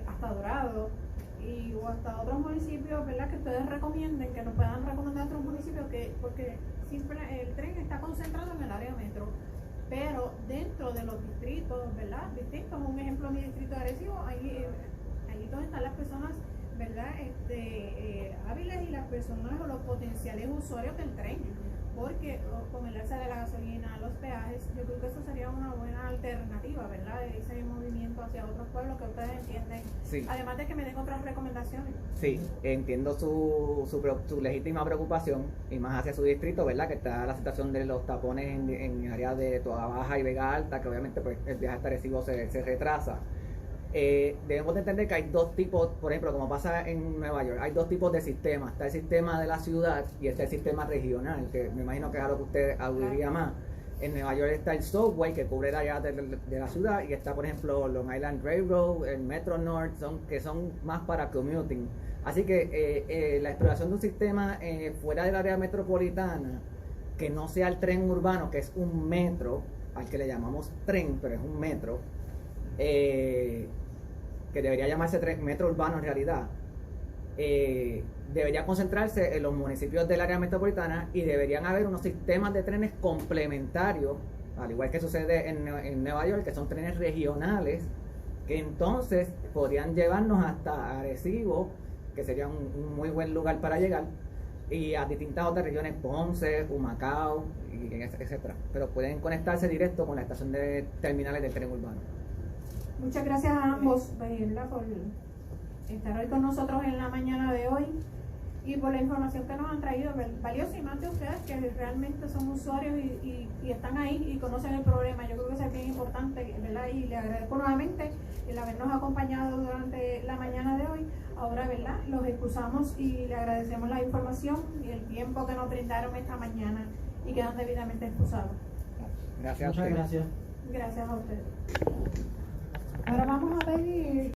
hasta Dorado o hasta otros municipios, ¿verdad?, que ustedes recomienden, que nos puedan recomendar a otros municipios, porque el tren está concentrado en el área metro, pero dentro de los distritos, ¿verdad?, distintos. Un ejemplo, mi distrito de Arecibo, allí donde están las personas, ¿verdad?, hábiles, y las personas o los potenciales usuarios del tren, porque con el alza de la gasolina, los peajes, yo creo que eso sería una buena alternativa, ¿verdad?, de ese movimiento hacia otros pueblos que ustedes entienden. Sí. Además de que me den otras recomendaciones. Sí, entiendo su legítima preocupación, y más hacia su distrito, ¿verdad?, que está la situación de los tapones en áreas de Toda Baja y Vega Alta, que obviamente pues el viaje hasta Arecibo se retrasa. Debemos de entender que hay dos tipos, por ejemplo, como pasa en Nueva York, hay dos tipos de sistemas. Está el sistema de la ciudad y está el sistema regional, que me imagino que es a lo que usted aludiría más. En Nueva York está el subway, que cubre el área de la ciudad, y está, por ejemplo, Long Island Railroad, el Metro North, que son más para commuting. Así que la exploración de un sistema fuera del área metropolitana, que no sea el tren urbano, que es un metro, al que le llamamos tren, pero es un metro, que debería llamarse metro urbano en realidad, debería concentrarse en los municipios del área metropolitana, y deberían haber unos sistemas de trenes complementarios, al igual que sucede en Nueva York, que son trenes regionales, que entonces podrían llevarnos hasta Arecibo que sería un muy buen lugar para llegar, y a distintas otras regiones, Ponce, Humacao, etcétera. Pero pueden conectarse directo con la estación de terminales del tren urbano. Muchas gracias a ambos, ¿verdad?, por estar hoy con nosotros en la mañana de hoy y por la información que nos han traído, valiosa, y más de ustedes que realmente son usuarios y están ahí y conocen el problema. Yo creo que eso es bien importante, ¿verdad? Y le agradezco nuevamente el habernos acompañado durante la mañana de hoy. Ahora, ¿verdad?, los excusamos y le agradecemos la información y el tiempo que nos brindaron esta mañana y quedan debidamente excusados. Gracias. Muchas gracias. Gracias a ustedes. Ahora vamos a pedir